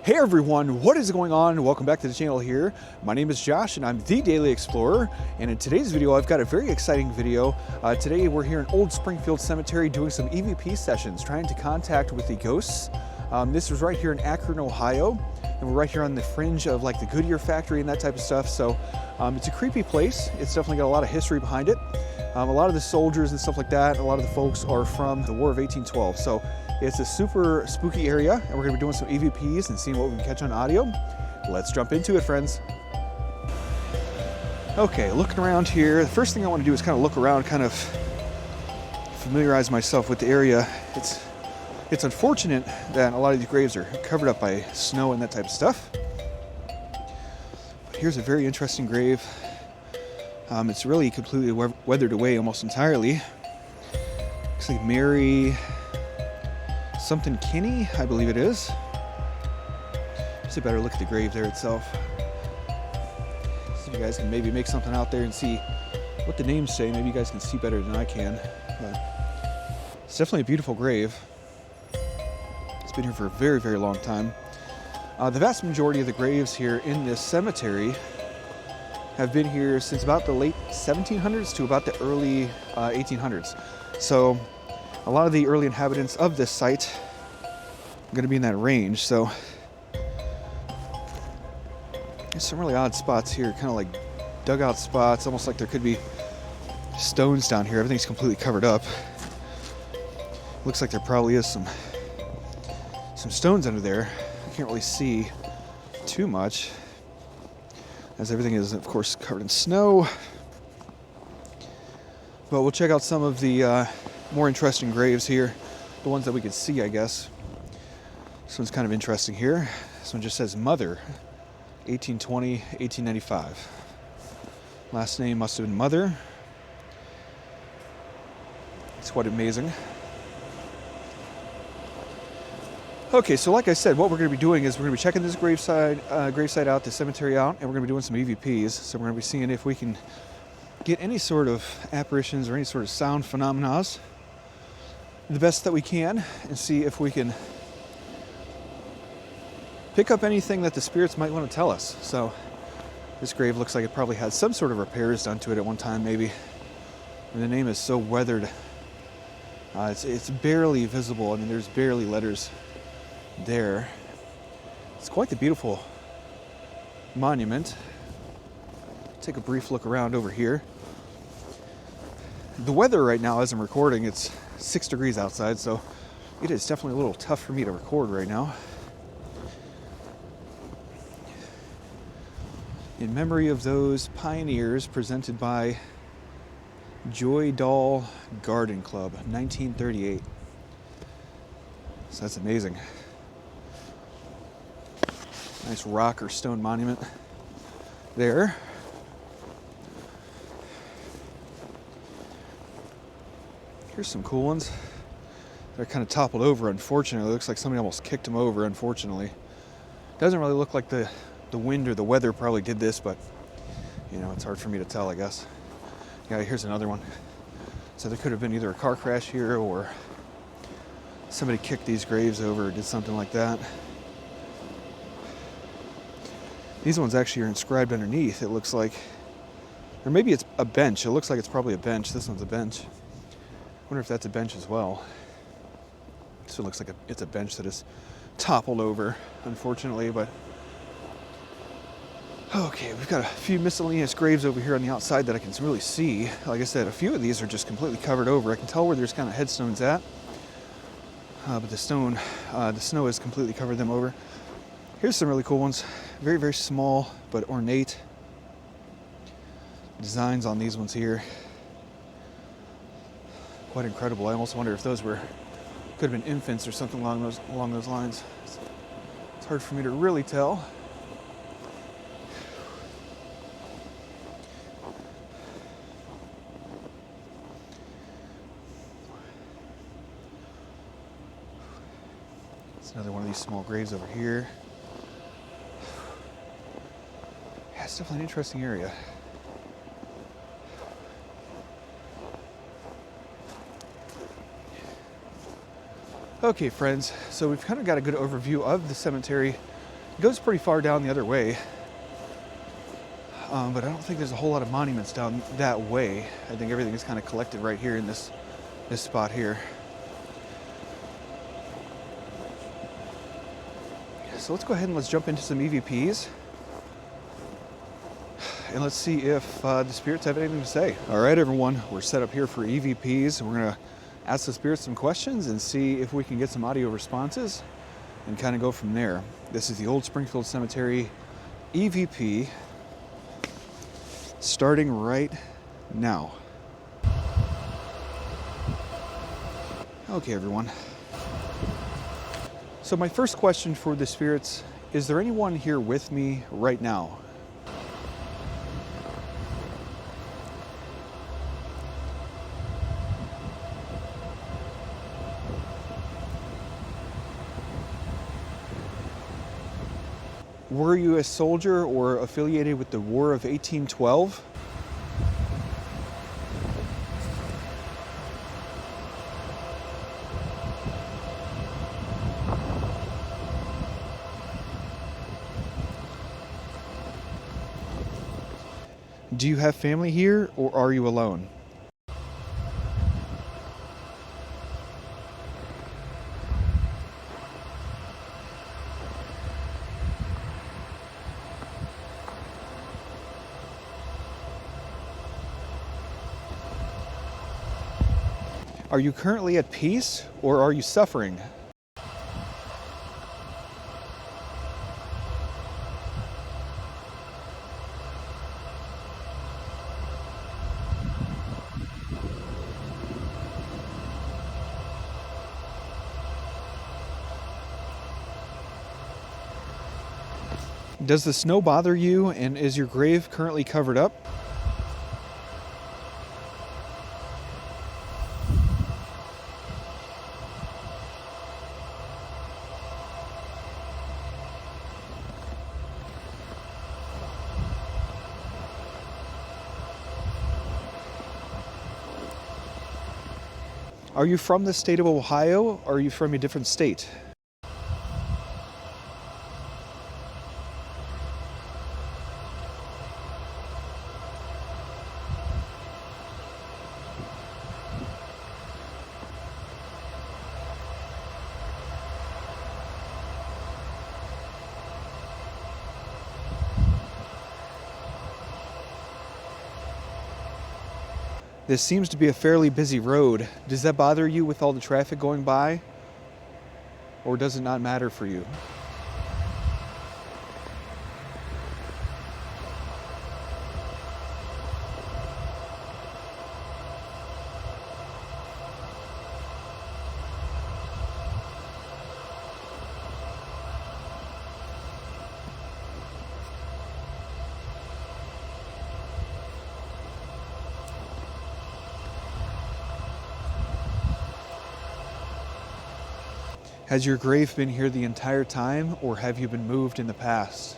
Hey everyone, what is going on? Welcome back to the channel here. My name is Josh and I'm the Daily Explorer. And in today's video, I've got a very exciting video. Today we're here in Old Springfield Cemetery doing some EVP sessions, trying to contact with the ghosts. This is right here in Akron, Ohio. And we're right here on the fringe of like the Goodyear factory and that type of stuff. So it's a creepy place. It's definitely got a lot of history behind it. A lot of the soldiers and stuff like that, a lot of the folks are from the War of 1812. So it's a super spooky area, and we're gonna be doing some EVPs and seeing what we can catch on audio. Let's jump into it, friends. Okay, looking around here, the first thing I wanna do is kind of look around, kind of familiarize myself with the area. It's unfortunate that a lot of these graves are covered up by snow and that type of stuff. But here's a very interesting grave. It's really completely weathered away almost entirely. Looks like Mary something Kinney, I believe it is. Just a better look at the grave there itself. So you guys can maybe make something out there and see what the names say. Maybe you guys can see better than I can. But it's definitely a beautiful grave. It's been here for a very, very long time. The vast majority of the graves here in this cemetery have been here since about the late 1700s to about the early 1800s. So a lot of the early inhabitants of this site are going to be in that range. So there's some really odd spots here, kind of like dugout spots, almost like there could be stones down here. Everything's completely covered up. Looks like there probably is some stones under there. I can't really see too much, as everything is, of course, covered in snow. But we'll check out some of the more interesting graves here, the ones that we could see, I guess. This one's kind of interesting here. This one just says Mother, 1820, 1895. Last name must have been Mother. It's quite amazing. Okay, so like I said, what we're going to be doing is we're going to be checking this gravesite out, the cemetery out, and we're going to be doing some EVPs. So we're going to be seeing if we can get any sort of apparitions or any sort of sound phenomena the best that we can, and see if we can pick up anything that the spirits might want to tell us. So this grave looks like it probably had some sort of repairs done to it at one time, maybe. And the name is so weathered. It's barely visible. I mean, there's barely letters there. It's quite the beautiful monument. Take a brief look around over here. The weather right now, as I'm recording, it's 6 degrees outside, so it is definitely a little tough for me to record right now. In memory of those pioneers, presented by Joy Doll Garden Club, 1938. So that's amazing. Nice rock or stone monument there. Here's some cool ones. They're kind of toppled over, unfortunately. It looks like somebody almost kicked them over, unfortunately. Doesn't really look like the wind or the weather probably did this, but you know, it's hard for me to tell, I guess. Yeah, here's another one. So there could have been either a car crash here or somebody kicked these graves over or did something like that. These ones actually are inscribed underneath, it looks like. Or maybe it's a bench. It looks like it's probably a bench. This one's a bench. I wonder if that's a bench as well. So it looks like it's a bench that is toppled over, unfortunately, but okay, we've got a few miscellaneous graves over here on the outside that I can really see. Like I said, a few of these are just completely covered over. I can tell where there's kind of headstones at, but the snow has completely covered them over. Here's some really cool ones. Very, very small, but ornate designs on these ones here. Quite incredible. I almost wonder if those could have been infants or something along those lines. It's hard for me to really tell. It's another one of these small graves over here. Yeah, it's definitely an interesting area. Okay, friends, so we've kind of got a good overview of the cemetery It goes pretty far down the other way. But I don't think there's a whole lot of monuments down that way. I think everything is kind of collected right here in this spot here. So let's go ahead and let's jump into some EVPs. And let's see if the spirits have anything to say. All right, everyone, we're set up here for EVPs. We're gonna ask the spirits some questions and see if we can get some audio responses and kind of go from there. This is the Old Springfield Cemetery EVP, starting right now. Okay, everyone. So my first question for the spirits, is there anyone here with me right now? Were you a soldier or affiliated with the War of 1812? Do you have family here, or are you alone? Are you currently at peace, or are you suffering? Does the snow bother you, and is your grave currently covered up? Are you from the state of Ohio, or are you from a different state? This seems to be a fairly busy road. Does that bother you with all the traffic going by? Or does it not matter for you? Has your grave been here the entire time, or have you been moved in the past?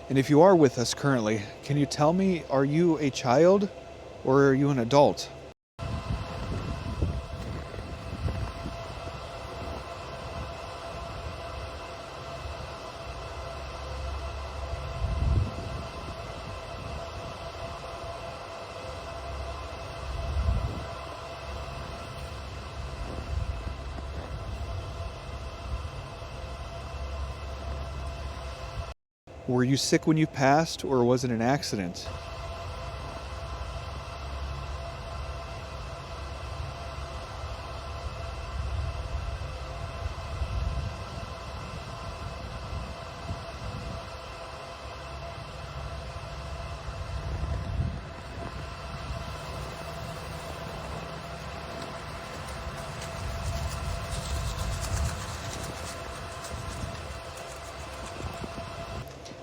And if you are with us currently, can you tell me, are you a child or are you an adult? Were you sick when you passed, or was it an accident?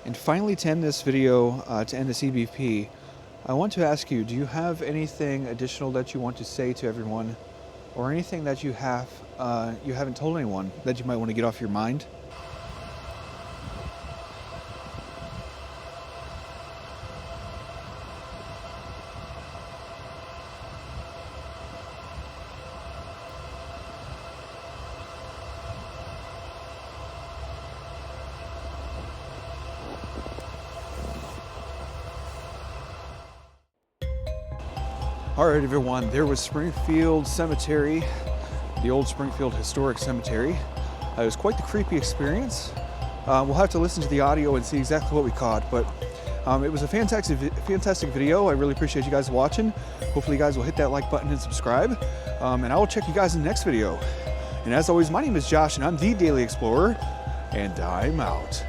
And finally, to end this video, to end this EVP, I want to ask you, do you have anything additional that you want to say to everyone, or anything that you have you haven't told anyone that you might want to get off your mind? All right, everyone, there was Springfield Cemetery, the Old Springfield Historic Cemetery. It was quite the creepy experience. We'll have to listen to the audio and see exactly what we caught, but it was a fantastic video. I really appreciate you guys watching. Hopefully you guys will hit that like button and subscribe, and I will check you guys in the next video. And as always, my name is Josh, and I'm the Daily Explorer, and I'm out.